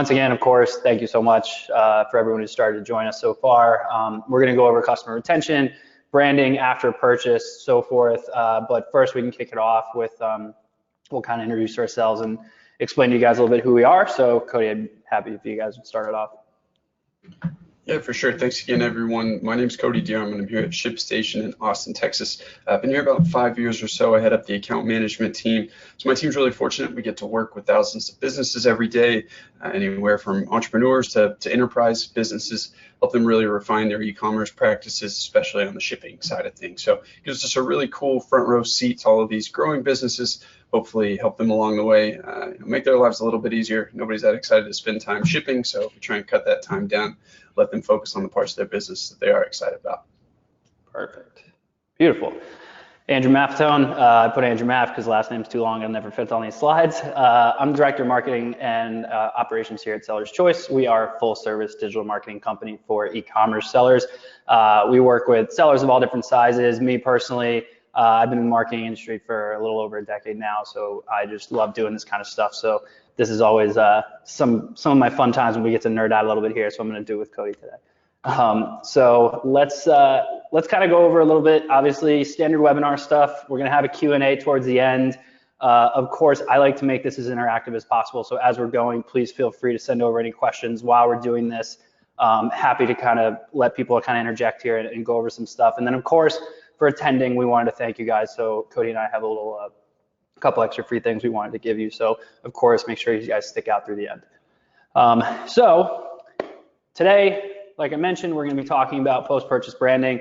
once again, of course, thank you so much for everyone who started to join us so far. We're going to go over customer retention, branding after purchase, so forth. But first, we can kick it off with we'll kind of introduce ourselves and explain to you guys a little bit who we are. So, Cody, I'd be happy if you guys would start it off. Yeah, for sure. Thanks again, everyone. My name is Cody Dearm, and I'm here at ShipStation in Austin, Texas. I've been here about 5 years or so. I head up the account management team. So my team's really fortunate. We get to work with thousands of businesses every day, anywhere from entrepreneurs to enterprise businesses, help them really refine their e-commerce practices, especially on the shipping side of things. So it gives us a really cool front row seat to all of these growing businesses, hopefully help them along the way, make their lives a little bit easier. Nobody's that excited to spend time shipping, so we try and cut that time down, let them focus on the parts of their business that they are excited about. Perfect. Beautiful. Andrew Maff. I put Andrew Maff because last name's too long. It'll never fit on these slides. I'm Director of Marketing and Operations here at Seller's Choice. We are a full-service digital marketing company for e-commerce sellers. We work with sellers of all different sizes. Me personally, I've been in the marketing industry for a little over a decade now, so I just love doing this kind of stuff. So this is always some of my fun times when we get to nerd out a little bit here, so I'm going to do it with Cody today. So let's kind of go over a little bit, obviously, standard webinar stuff. We're going to have a Q&A towards the end. Of course, I like to make this as interactive as possible, so as we're going, please feel free to send over any questions while we're doing this. Happy to kind of let people kind of interject here and go over some stuff. And then, of course, for attending, we wanted to thank you guys. So Cody and I have a couple extra free things we wanted to give you. So of course, make sure you guys stick out through the end. So today, like I mentioned, we're going to be talking about post-purchase branding.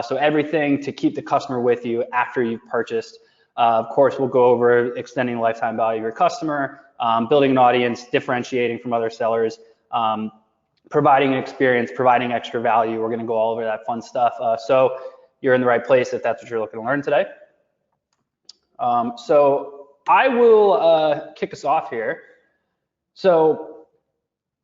So everything to keep the customer with you after you've purchased. Of course, we'll go over extending the lifetime value of your customer, building an audience, differentiating from other sellers, providing an experience, providing extra value. We're going to go all over that fun stuff. So you're in the right place if that's what you're looking to learn today. So I will kick us off here. So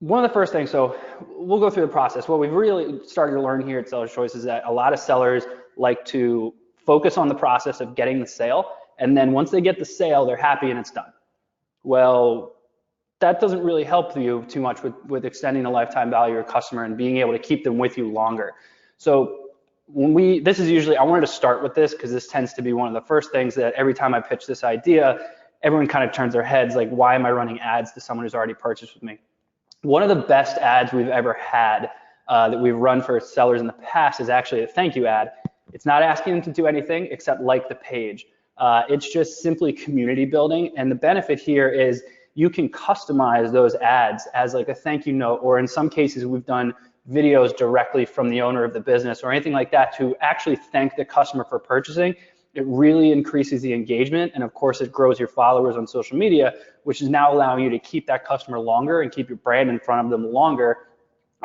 one of the first things, so we'll go through the process. What we've really started to learn here at Seller's Choice is that a lot of sellers like to focus on the process of getting the sale, and then once they get the sale, they're happy and it's done. Well, that doesn't really help you too much with extending the lifetime value of your customer and being able to keep them with you longer. So this is usually, I wanted to start with this because this tends to be one of the first things that every time I pitch this idea, everyone kind of turns their heads like, why am I running ads to someone who's already purchased with me? One of the best ads we've ever had that we've run for sellers in the past is actually a thank you ad. It's not asking them to do anything except like the page. It's just simply community building. And the benefit here is you can customize those ads as like a thank you note, or in some cases we've done videos directly from the owner of the business or anything like that to actually thank the customer for purchasing. It really increases the engagement, and of course it grows your followers on social media, which is now allowing you to keep that customer longer and keep your brand in front of them longer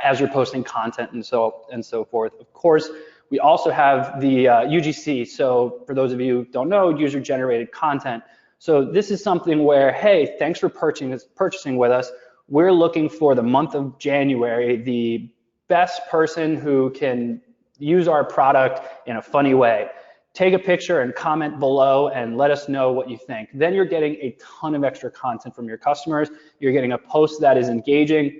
as you're posting content and so forth. Of course, we also have the UGC. So for those of you who don't know, user generated content. So this is something where, hey, thanks for purchasing with us. We're looking for the month of January, the best person who can use our product in a funny way. Take a picture and comment below and let us know what you think. Then you're getting a ton of extra content from your customers. You're getting a post that is engaging,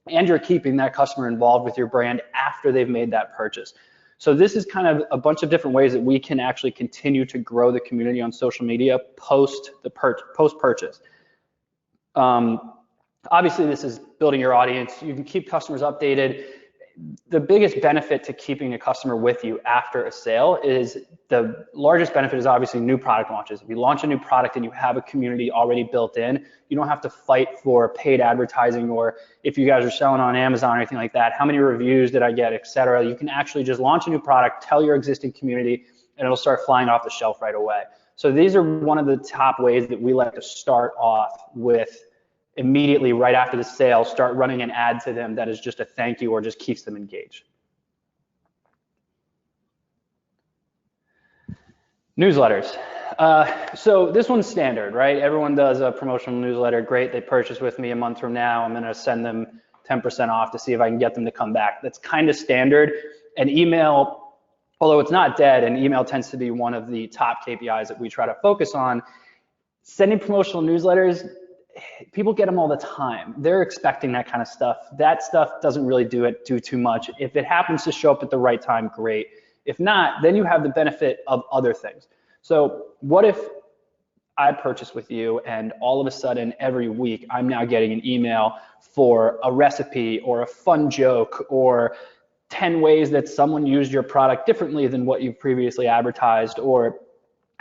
and you're keeping that customer involved with your brand after they've made that purchase. So this is kind of a bunch of different ways that we can actually continue to grow the community on social media post-purchase. Obviously, this is building your audience. You can keep customers updated. The biggest benefit to keeping a customer with you after a sale is the largest benefit is obviously new product launches. If you launch a new product and you have a community already built in, you don't have to fight for paid advertising, or if you guys are selling on Amazon or anything like that, how many reviews did I get, etc. You can actually just launch a new product, tell your existing community, and it'll start flying off the shelf right away. So these are one of the top ways that we like to start off with. Immediately right after the sale, start running an ad to them that is just a thank you or just keeps them engaged. Newsletters. So this one's standard, right? Everyone does a promotional newsletter. Great, they purchase with me a month from now. I'm going to send them 10% off to see if I can get them to come back. That's kind of standard. And email, although it's not dead, and email tends to be one of the top KPIs that we try to focus on, sending promotional newsletters, people get them all the time. They're expecting that kind of stuff. That stuff doesn't really do too much. If it happens to show up at the right time, great. If not, then you have the benefit of other things. So what if I purchase with you and all of a sudden every week I'm now getting an email for a recipe or a fun joke or 10 ways that someone used your product differently than what you've previously advertised, or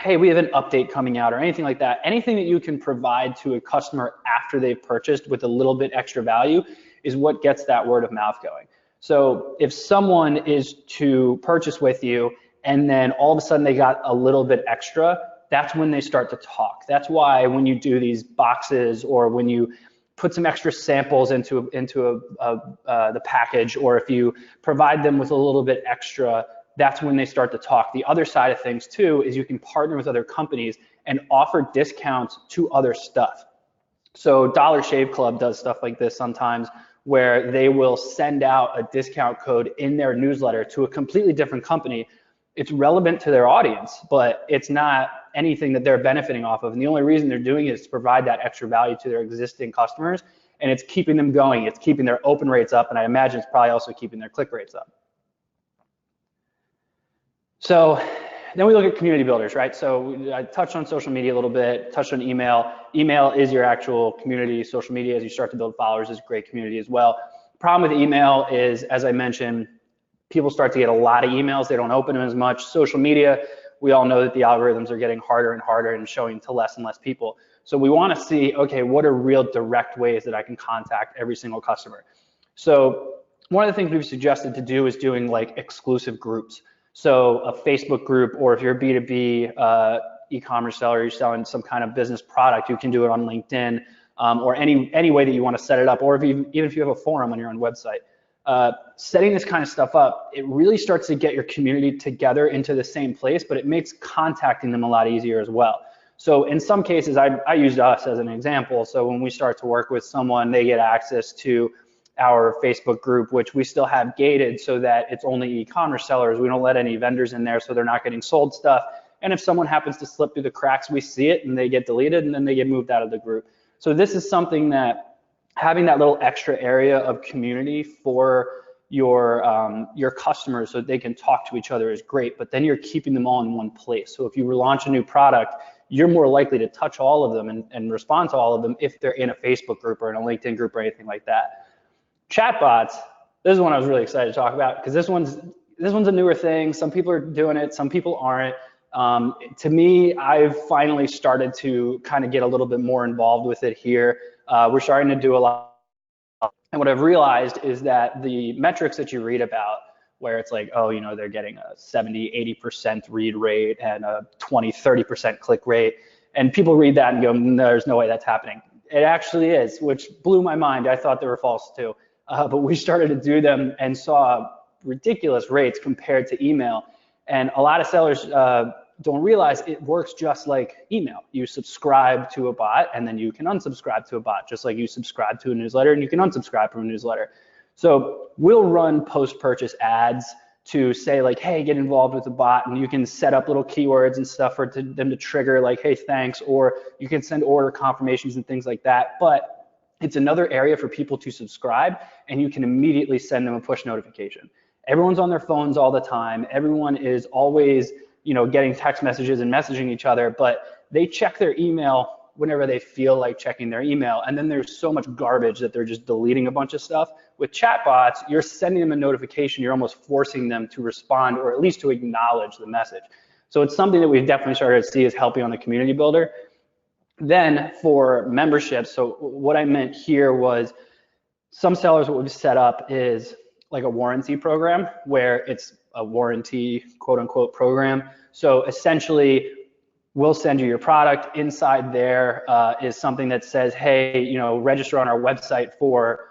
hey, we have an update coming out, or anything like that. Anything that you can provide to a customer after they've purchased with a little bit extra value is what gets that word of mouth going. So if someone is to purchase with you and then all of a sudden they got a little bit extra, that's when they start to talk. That's why when you do these boxes, or when you put some extra samples into the package, or if you provide them with a little bit extra, that's when they start to talk. The other side of things too is you can partner with other companies and offer discounts to other stuff. So Dollar Shave Club does stuff like this sometimes, where they will send out a discount code in their newsletter to a completely different company. It's relevant to their audience, but it's not anything that they're benefiting off of. And the only reason they're doing it is to provide that extra value to their existing customers, and it's keeping them going. It's keeping their open rates up, and I imagine it's probably also keeping their click rates up. So then we look at community builders, right? So I touched on social media a little bit, touched on email. Email is your actual community. Social media, as you start to build followers, is a great community as well. Problem with email is, as I mentioned, people start to get a lot of emails. They don't open them as much. Social media, we all know that the algorithms are getting harder and harder and showing to less and less people. So we want to see, okay, what are real direct ways that I can contact every single customer? So one of the things we've suggested to do is doing like exclusive groups. So a Facebook group, or if you're a B2B e-commerce seller, you're selling some kind of business product, you can do it on LinkedIn, or any way that you want to set it up, or even if you have a forum on your own website. Setting this kind of stuff up, it really starts to get your community together into the same place, but it makes contacting them a lot easier as well. So in some cases, I used us as an example. So when we start to work with someone, they get access to our Facebook group, which we still have gated so that it's only e-commerce sellers. We don't let any vendors in there, so they're not getting sold stuff. And if someone happens to slip through the cracks, we see it and they get deleted and then they get moved out of the group. So this is something that having that little extra area of community for your customers so that they can talk to each other is great, but then you're keeping them all in one place. So if you launch a new product, you're more likely to touch all of them and respond to all of them if they're in a Facebook group or in a LinkedIn group or anything like that. Chatbots, this is one I was really excited to talk about because this one's a newer thing. Some people are doing it, some people aren't. To me, I've finally started to kind of get a little bit more involved with it here. We're starting to do a lot. And what I've realized is that the metrics that you read about, where it's like, oh, you know, they're getting a 70, 80% read rate and a 20, 30% click rate. And people read that and go, there's no way that's happening. It actually is, which blew my mind. I thought they were false too. But we started to do them and saw ridiculous rates compared to email. And a lot of sellers don't realize it works just like email. You subscribe to a bot and then you can unsubscribe to a bot, just like you subscribe to a newsletter and you can unsubscribe from a newsletter. So we'll run post-purchase ads to say like, hey, get involved with the bot, and you can set up little keywords and stuff for them to trigger like, hey, thanks, or you can send order confirmations and things like that. But it's another area for people to subscribe, and you can immediately send them a push notification. Everyone's on their phones all the time. Everyone is always, you know, getting text messages and messaging each other, but they check their email whenever they feel like checking their email. And then there's so much garbage that they're just deleting a bunch of stuff. With chatbots, you're sending them a notification. You're almost forcing them to respond or at least to acknowledge the message. So it's something that we've definitely started to see is helping on the community builder. Then for memberships, so what I meant here was some sellers, what we've set up is like a warranty program where it's a warranty quote unquote program. So essentially we'll send you your product. Inside there is something that says, hey, you know, register on our website for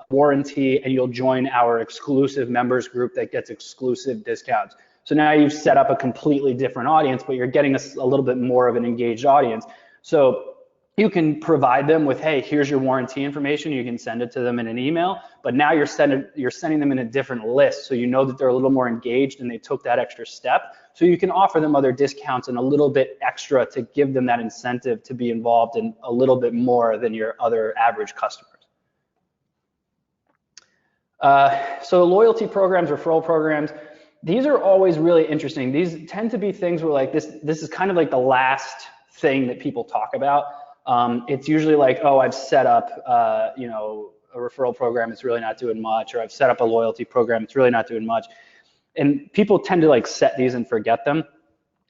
warranty, and you'll join our exclusive members group that gets exclusive discounts. So now you've set up a completely different audience, but you're getting a little bit more of an engaged audience. So You can provide them with, hey, here's your warranty information. You can send it to them in an email, but now you're sending them in a different list. So you know that they're a little more engaged and they took that extra step. So you can offer them other discounts and a little bit extra to give them that incentive to be involved in a little bit more than your other average customers. So loyalty programs, referral programs, these are always really interesting. These tend to be things where like this is kind of like the last thing that people talk about. It's usually like, oh, I've set up, you know, a referral program, it's really not doing much, or I've set up a loyalty program, it's really not doing much. And people tend to like set these and forget them.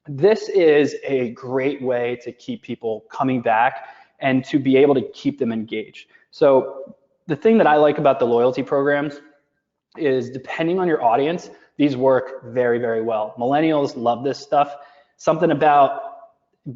This is a great way to keep people coming back and to be able to keep them engaged. So the thing that I like about the loyalty programs is, depending on your audience, these work very, very well. Millennials love this stuff. Something about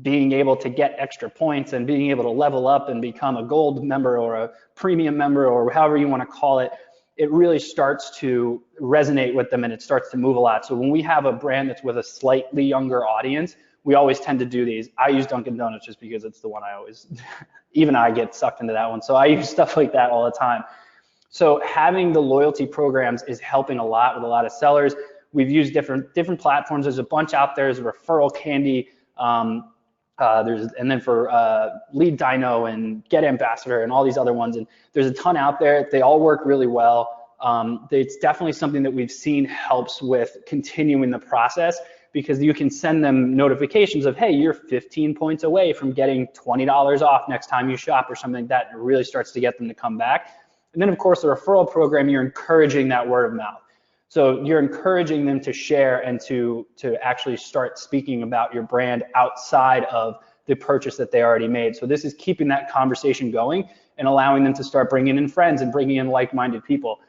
being able to get extra points and being able to level up and become a gold member or a premium member or however you want to call it, it really starts to resonate with them and it starts to move a lot. So when we have a brand that's with a slightly younger audience, we always tend to do these. I use Dunkin' Donuts just because it's the one I always, even I get sucked into that one. So I use stuff like that all the time. So having the loyalty programs is helping a lot with a lot of sellers. We've used different platforms. There's a bunch out there. There's Referral Candy. And then for Lead Dino and Get Ambassador and all these other ones, and there's a ton out there. They all work really well. It's definitely something that we've seen helps with continuing the process, because you can send them notifications of, hey, you're 15 points away from getting $20 off next time you shop or something like that. It really starts to get them to come back. And then of course the referral program, you're encouraging that word of mouth. So you're encouraging them to share and to actually start speaking about your brand outside of the purchase that they already made. So this is keeping that conversation going and allowing them to start bringing in friends and bringing in like-minded people.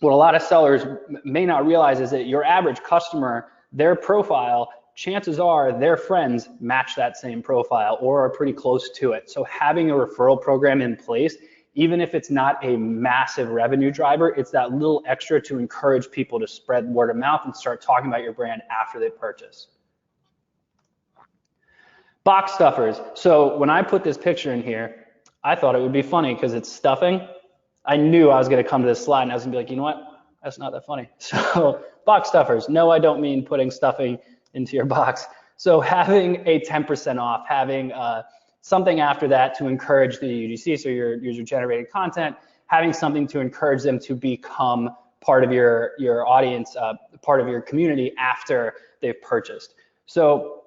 What a lot of sellers may not realize is that your average customer, their profile, chances are their friends match that same profile or are pretty close to it. So having a referral program in place, even if it's not a massive revenue driver, it's that little extra to encourage people to spread word of mouth and start talking about your brand after they purchase. Box stuffers. So when I put this picture in here, I thought it would be funny because it's stuffing. I knew I was going to come to this slide and I was going to be like, you know what? That's not that funny. So box stuffers. No, I don't mean putting stuffing into your box. So having a 10% off, having something after that to encourage the UGC, so your user-generated content, having something to encourage them to become part of your audience, part of your community after they've purchased. So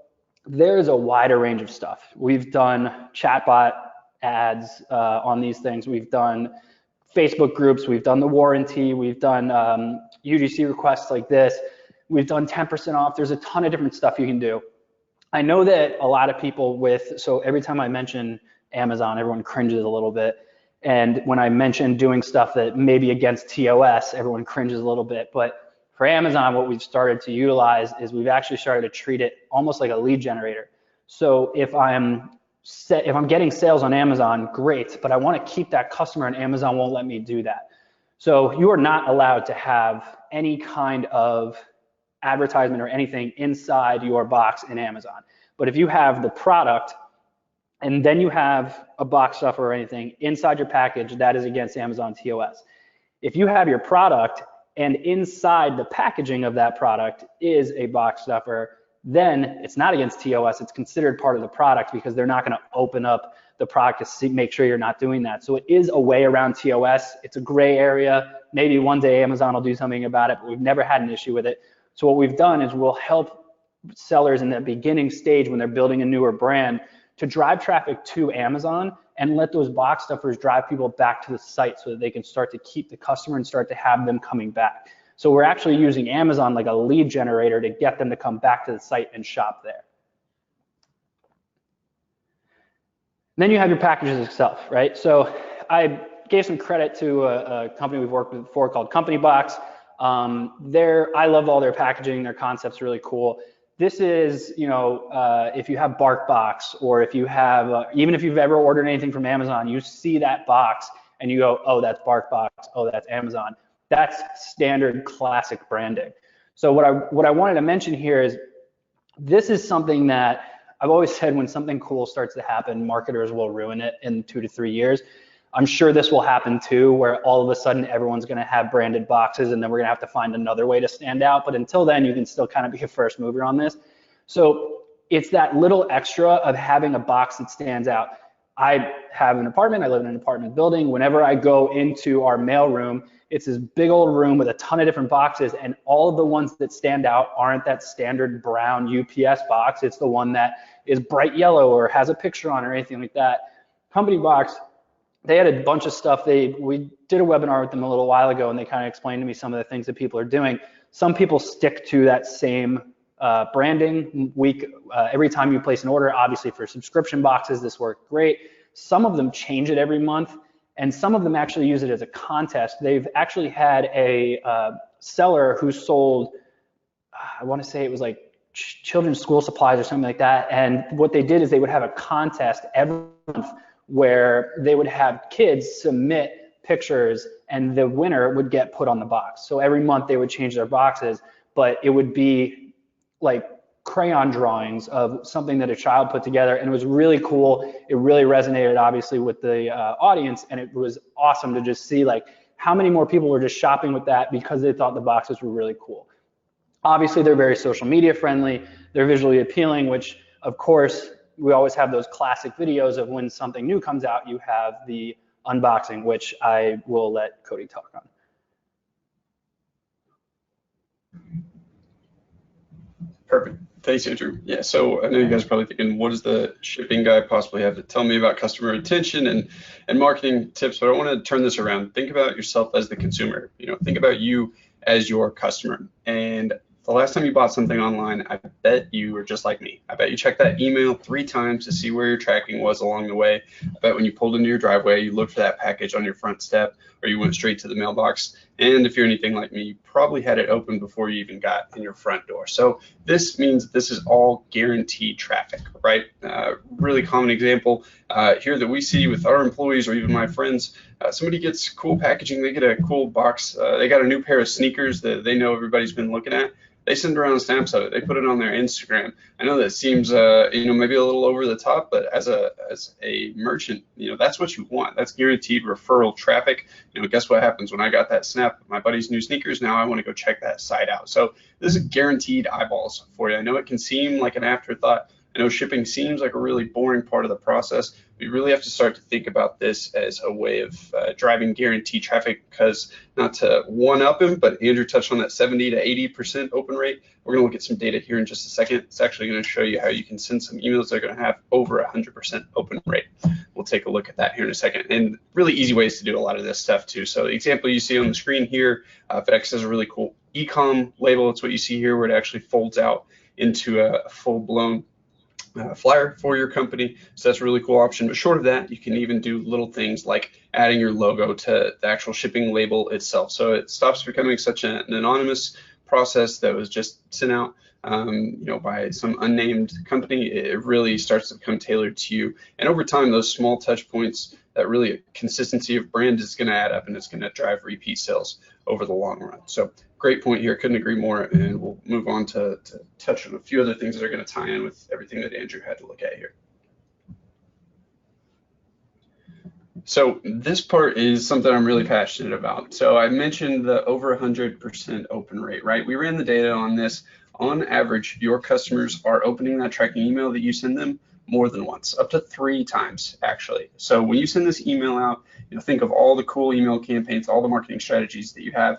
there's a wider range of stuff. We've done chatbot ads on these things. We've done Facebook groups. We've done the warranty. We've done UGC requests like this. We've done 10% off. There's a ton of different stuff you can do. I know that a lot of people so every time I mention Amazon, everyone cringes a little bit. And when I mention doing stuff that may be against TOS, everyone cringes a little bit. But for Amazon, what we've started to utilize is we've actually started to treat it almost like a lead generator. So if I'm getting sales on Amazon, great, but I want to keep that customer and Amazon won't let me do that. So you are not allowed to have any kind of advertisement or anything inside your box in Amazon. But if you have the product and then you have a box stuffer or anything inside your package, that is against Amazon TOS. If you have your product and inside the packaging of that product is a box stuffer, then it's not against TOS, it's considered part of the product because they're not going to open up the product to make sure you're not doing that. So it is a way around TOS. It's a gray area. Maybe one day Amazon will do something about it, but we've never had an issue with it. So what we've done is we'll help sellers in the beginning stage when they're building a newer brand to drive traffic to Amazon and let those box stuffers drive people back to the site so that they can start to keep the customer and start to have them coming back. So we're actually using Amazon like a lead generator to get them to come back to the site and shop there. And then you have your packages itself, right? So I gave some credit to a company we've worked with before called Company Box. I love all their packaging, their concept's really cool. This is, if you have BarkBox or if you have, even if you've ever ordered anything from Amazon, you see that box and you go, oh, that's BarkBox, oh, that's Amazon. That's standard classic branding. So what I wanted to mention here is this is something that I've always said when something cool starts to happen, marketers will ruin it in 2 to 3 years. I'm sure this will happen too, where all of a sudden everyone's going to have branded boxes, and then we're going to have to find another way to stand out. But until then, you can still kind of be a first mover on this. So it's that little extra of having a box that stands out. I have an apartment. I live in an apartment building. Whenever I go into our mail room, it's this big old room with a ton of different boxes, and all of the ones that stand out aren't that standard brown UPS box. It's the one that is bright yellow or has a picture on it or anything like that. Company box, they had a bunch of stuff. We did a webinar with them a little while ago, and they kind of explained to me some of the things that people are doing. Some people stick to that same branding week. Every time you place an order, obviously for subscription boxes, this worked great. Some of them change it every month, and some of them actually use it as a contest. They've actually had a seller who sold, I want to say it was like children's school supplies or something like that. And what they did is they would have a contest every month where they would have kids submit pictures, and the winner would get put on the box. So every month they would change their boxes, but it would be like crayon drawings of something that a child put together, and it was really cool. It really resonated obviously with the audience, and it was awesome to just see like how many more people were just shopping with that because they thought the boxes were really cool. Obviously they're very social media friendly, they're visually appealing, which of course we always have those classic videos of when something new comes out, you have the unboxing, which I will let Cody talk on. Perfect. Thanks, Andrew. Yeah, so I know you guys are probably thinking, what does the shipping guy possibly have to tell me about customer retention and marketing tips? But I want to turn this around. Think about yourself as the consumer. Think about you as your customer. And the last time you bought something online, I bet you were just like me. I bet you checked that email 3 times to see where your tracking was along the way. I bet when you pulled into your driveway, you looked for that package on your front step, or you went straight to the mailbox. And if you're anything like me, you probably had it open before you even got in your front door. So this means this is all guaranteed traffic, right? Really common example here that we see with our employees or even my friends. Somebody gets cool packaging, they get a cool box, they got a new pair of sneakers that they know everybody's been looking at. They send around snaps of it. They put it on their Instagram. I know that seems, maybe a little over the top, but as a merchant, that's what you want. That's guaranteed referral traffic. Guess what happens when I got that snap? My buddy's new sneakers. Now I want to go check that site out. So this is guaranteed eyeballs for you. I know it can seem like an afterthought. I know shipping seems like a really boring part of the process. We really have to start to think about this as a way of driving guaranteed traffic, because not to one-up him, but Andrew touched on that 70 to 80% open rate. We're going to look at some data here in just a second. It's actually going to show you how you can send some emails that are going to have over 100% open rate. We'll take a look at that here in a second, and really easy ways to do a lot of this stuff too. So the example you see on the screen here, FedEx has a really cool e-com label. It's what you see here, where it actually folds out into a full-blown flyer for your company. So that's a really cool option. But short of that, you can even do little things like adding your logo to the actual shipping label itself. So it stops becoming such an anonymous process that was just sent out by some unnamed company. It really starts to become tailored to you. And over time, those small touch points, that really consistency of brand is going to add up, and it's going to drive repeat sales over the long run. So great point here. Couldn't agree more. And we'll move on to touch on a few other things that are going to tie in with everything that Andrew had to look at here. So this part is something I'm really passionate about. So I mentioned the over 100% open rate, right? We ran the data on this. On average, your customers are opening that tracking email that you send them more than once, up to 3 times actually. So when you send this email out, think of all the cool email campaigns, all the marketing strategies that you have.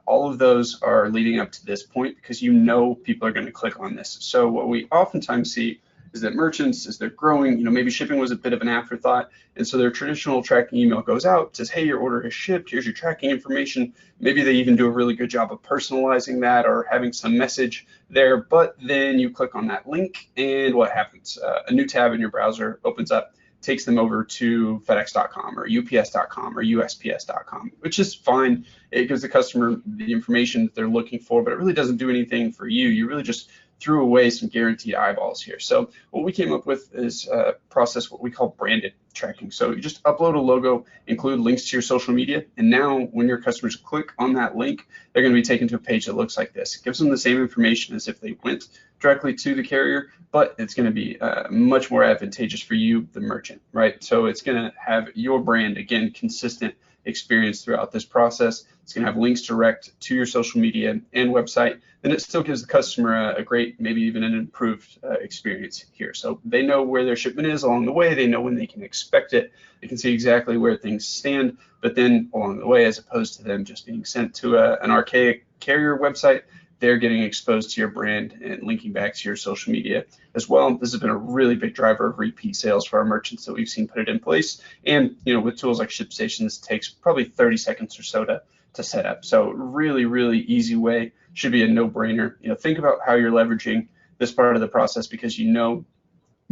All of those are leading up to this point because people are going to click on this. So what we oftentimes see is that merchants, as they're growing, maybe shipping was a bit of an afterthought, and so their traditional tracking email goes out, says, hey, your order has shipped, here's your tracking information. Maybe they even do a really good job of personalizing that or having some message there, but then you click on that link, and what happens? A new tab in your browser opens up, takes them over to FedEx.com or UPS.com or USPS.com, which is fine. It gives the customer the information that they're looking for, but it really doesn't do anything for you. You really just threw away some guaranteed eyeballs here. So what we came up with is a process what we call branded tracking. So you just upload a logo, include links to your social media, and now when your customers click on that link, they're going to be taken to a page that looks like this. It gives them the same information as if they went directly to the carrier, but it's going to be much more advantageous for you, the merchant, right? So it's going to have your brand, again, consistent experience throughout this process. It's going to have links direct to your social media and website. Then it still gives the customer a great, maybe even an improved experience here. So they know where their shipment is along the way. They know when they can expect it. They can see exactly where things stand. But then along the way, as opposed to them just being sent to an archaic carrier website, they're getting exposed to your brand and linking back to your social media as well. This has been a really big driver of repeat sales for our merchants that we've seen put it in place. And with tools like ShipStation, this takes probably 30 seconds or so to set up. So really, really easy way, should be a no-brainer. Think about how you're leveraging this part of the process because that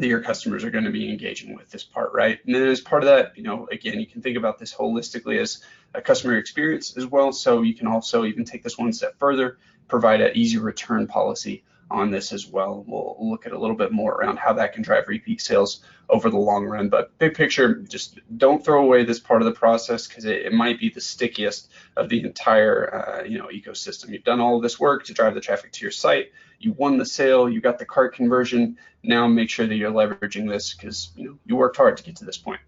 your customers are going to be engaging with this part, right? And then as part of that, again, you can think about this holistically as a customer experience as well. So you can also even take this one step further, provide an easy return policy on this as well. We'll look at a little bit more around how that can drive repeat sales over the long run. But big picture, just don't throw away this part of the process because it might be the stickiest of the entire ecosystem. You've done all of this work to drive the traffic to your site. You won the sale. You got the cart conversion. Now make sure that you're leveraging this because you worked hard to get to this point.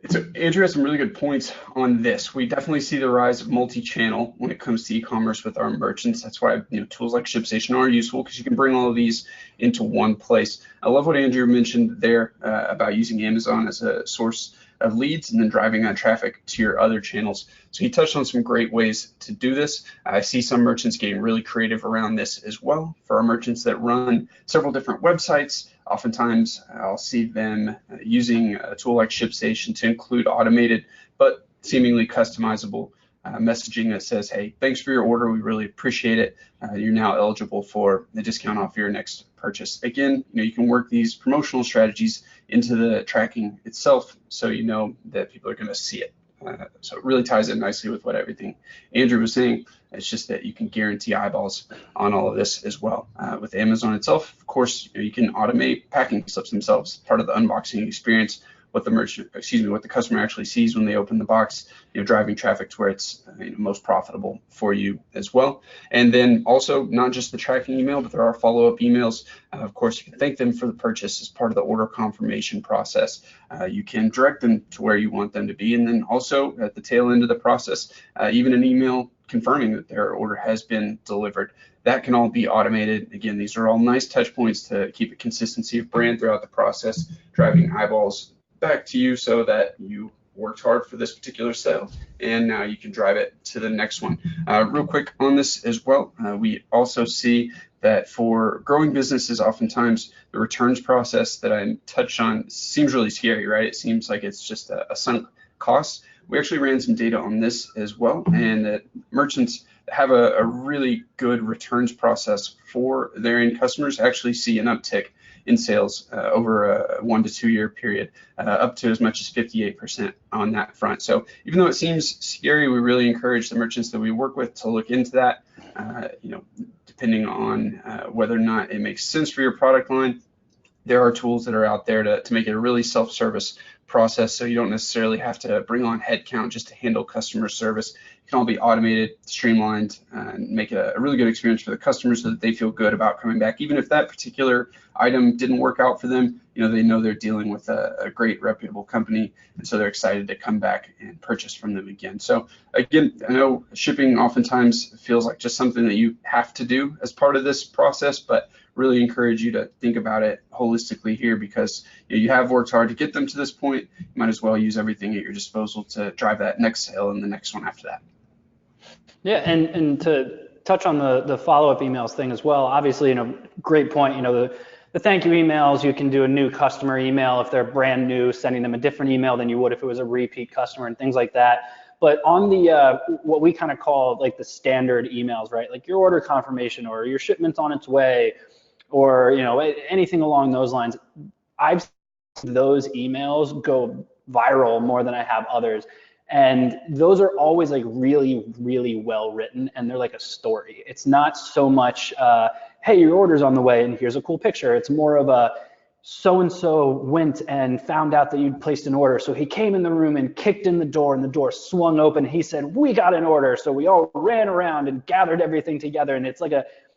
So Andrew has some really good points on this. We definitely see the rise of multi-channel when it comes to e-commerce with our merchants. That's why tools like ShipStation are useful because you can bring all of these into one place. I love what Andrew mentioned there about using Amazon as a source of leads and then driving that traffic to your other channels. So he touched on some great ways to do this. I see some merchants getting really creative around this as well. For our merchants that run several different websites, oftentimes I'll see them using a tool like ShipStation to include automated but seemingly customizable messaging that says, hey, thanks for your order. We really appreciate it. You're now eligible for the discount off your next purchase. Again, you can work these promotional strategies into the tracking itself so you know that people are going to see it. So it really ties in nicely with what everything Andrew was saying. It's just that you can guarantee eyeballs on all of this as well. With Amazon itself, of course, you can automate packing slips themselves, part of the unboxing experience. What the customer actually sees when they open the box, driving traffic to where it's most profitable for you as well. And then also not just the tracking email, but there are follow-up emails. Of course, you can thank them for the purchase as part of the order confirmation process. You can direct them to where you want them to be. And then also at the tail end of the process, even an email confirming that their order has been delivered. That can all be automated. Again, these are all nice touch points to keep a consistency of brand throughout the process, driving eyeballs back to you so that you worked hard for this particular sale and now you can drive it to the next one. Real quick on this as well, we also see that for growing businesses, oftentimes the returns process that I touched on seems really scary, right? It seems like it's just a sunk cost. We actually ran some data on this as well, and that merchants have a really good returns process for their end customers actually see an uptick in sales over a 1 to 2 year period, up to as much as 58% on that front. So even though it seems scary, we really encourage the merchants that we work with to look into that, depending on whether or not it makes sense for your product line. There are tools that are out there to make it a really self-service process, so you don't necessarily have to bring on headcount just to handle customer service. It can all be automated, streamlined, and make it a really good experience for the customers so that they feel good about coming back. Even if that particular item didn't work out for them, they know they're dealing with a great reputable company, and so they're excited to come back and purchase from them again. So again, I know shipping oftentimes feels like just something that you have to do as part of this process, but really encourage you to think about it holistically here because you have worked hard to get them to this point. You might as well use everything at your disposal to drive that next sale and the next one after that. Yeah, and to touch on the follow-up emails thing as well, obviously, great point. The thank you emails, you can do a new customer email if they're brand new, sending them a different email than you would if it was a repeat customer and things like that. But on the what we kind of call like the standard emails, right? Like your order confirmation or your shipment's on its way, or anything along those lines. I've seen those emails go viral more than I have others. And those are always like really, really well written, and they're like a story. It's not so much, hey, your order's on the way and here's a cool picture. It's more of a, so-and-so went and found out that you'd placed an order. So he came in the room and kicked in the door, and the door swung open. He said, we got an order. So we all ran around and gathered everything together. And it's like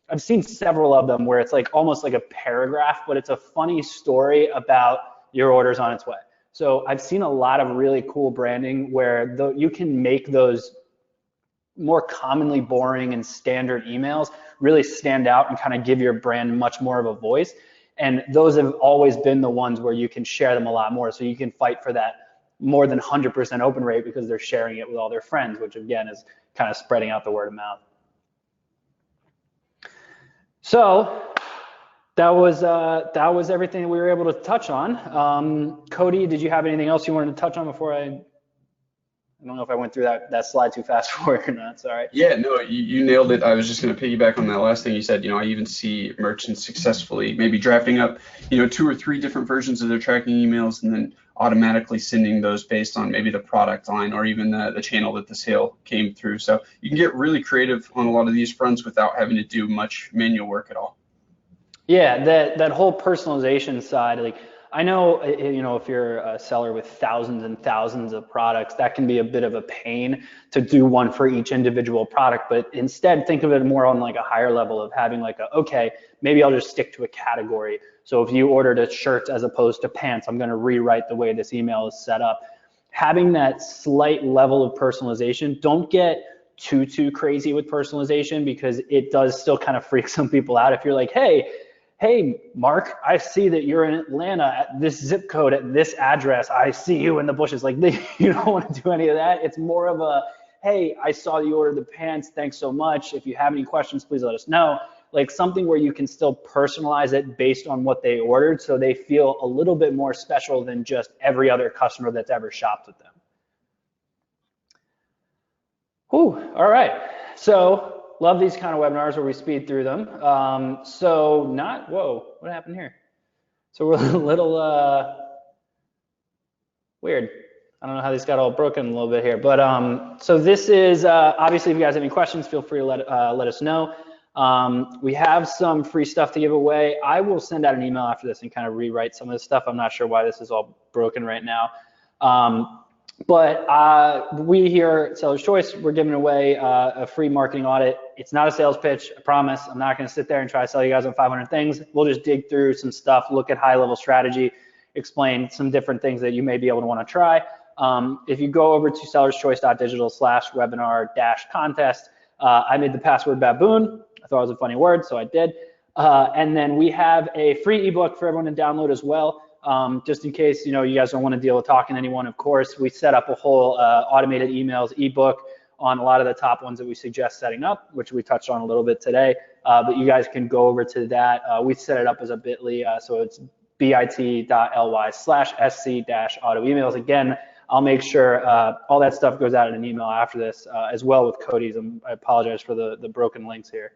I've seen several of them where it's like almost like a paragraph, but it's a funny story about your order's on its way. So I've seen a lot of really cool branding where you can make those more commonly boring and standard emails really stand out and kind of give your brand much more of a voice. And those have always been the ones where you can share them a lot more. So you can fight for that more than 100% open rate because they're sharing it with all their friends, which again is kind of spreading out the word of mouth. So that was everything we were able to touch on. Cody, did you have anything else you wanted to touch on before I don't know if I went through that slide too fast for you or not. Sorry. Yeah, no, you nailed it. I was just going to piggyback on that last thing you said. I even see merchants successfully maybe drafting up, 2 or 3 different versions of their tracking emails and then automatically sending those based on maybe the product line or even the channel that the sale came through. So you can get really creative on a lot of these fronts without having to do much manual work at all. Yeah, that whole personalization side, like I know, if you're a seller with thousands and thousands of products, that can be a bit of a pain to do one for each individual product. But instead, think of it more on like a higher level of having like okay, maybe I'll just stick to a category. So if you ordered a shirt as opposed to pants, I'm going to rewrite the way this email is set up. Having that slight level of personalization, don't get too crazy with personalization because it does still kind of freak some people out. If you're like, hey, Mark, I see that you're in Atlanta at this zip code at this address. I see you in the bushes. Like, you don't want to do any of that. It's more of a, hey, I saw you order the pants. Thanks so much. If you have any questions, please let us know. Like something where you can still personalize it based on what they ordered so they feel a little bit more special than just every other customer that's ever shopped with them. Ooh, all right. So love these kind of webinars where we speed through them. Whoa, what happened here? So we're a little weird. I don't know how these got all broken a little bit here, but so this is obviously if you guys have any questions, feel free to let us know. We have some free stuff to give away. I will send out an email after this and kind of rewrite some of this stuff. I'm not sure why this is all broken right now. But we here at Seller's Choice, we're giving away a free marketing audit. It's not a sales pitch, I promise. I'm not going to sit there and try to sell you guys on 500 things. We'll just dig through some stuff, look at high-level strategy, explain some different things that you may be able to want to try. If you go over to sellerschoice.digital/webinar-contest, I made the password baboon. I thought it was a funny word, so I did. And then we have a free ebook for everyone to download as well. Just in case, you guys don't want to deal with talking to anyone, of course, we set up a whole automated emails ebook on a lot of the top ones that we suggest setting up, which we touched on a little bit today. But you guys can go over to that. We set it up as a bit.ly, so it's bit.ly/sc-auto emails. Again, I'll make sure all that stuff goes out in an email after this, as well with Cody's. I apologize for the broken links here.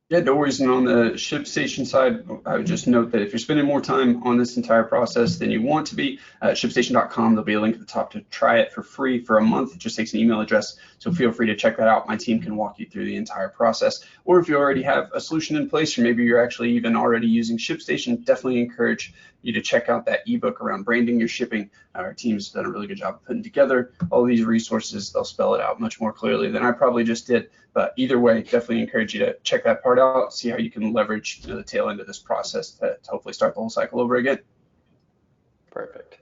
Yeah, no worries. And on the ShipStation side, I would just note that if you're spending more time on this entire process than you want to be, ShipStation.com, there'll be a link at the top to try it for free for a month. It just takes an email address, so feel free to check that out. My team can walk you through the entire process. Or if you already have a solution in place, or maybe you're actually even already using ShipStation, definitely encourage you to check out that ebook around branding your shipping. Our team's done a really good job of putting together all these resources. They'll spell it out much more clearly than I probably just did. But either way, definitely encourage you to check that part out, see how you can leverage the tail end of this process to hopefully start the whole cycle over again. Perfect.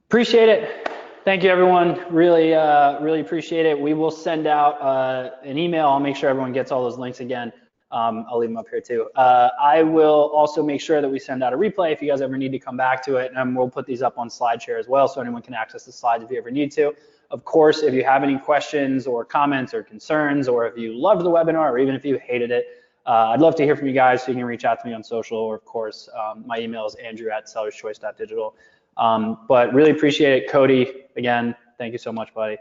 Appreciate it. Thank you, everyone. Really appreciate it. We will send out an email. I'll make sure everyone gets all those links again. I'll leave them up here too. I will also make sure that we send out a replay if you guys ever need to come back to it, and we'll put these up on SlideShare as well so anyone can access the slides if you ever need to. Of course, if you have any questions or comments or concerns, or if you loved the webinar, or even if you hated it, I'd love to hear from you guys, so you can reach out to me on social, or of course, my email is andrew@sellerschoice.digital. But really appreciate it. Cody, again, thank you so much, buddy.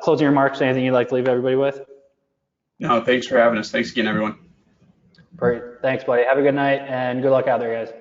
Closing remarks, anything you'd like to leave everybody with? No, thanks for having us. Thanks again, everyone. Great. Thanks, buddy. Have a good night and good luck out there, guys.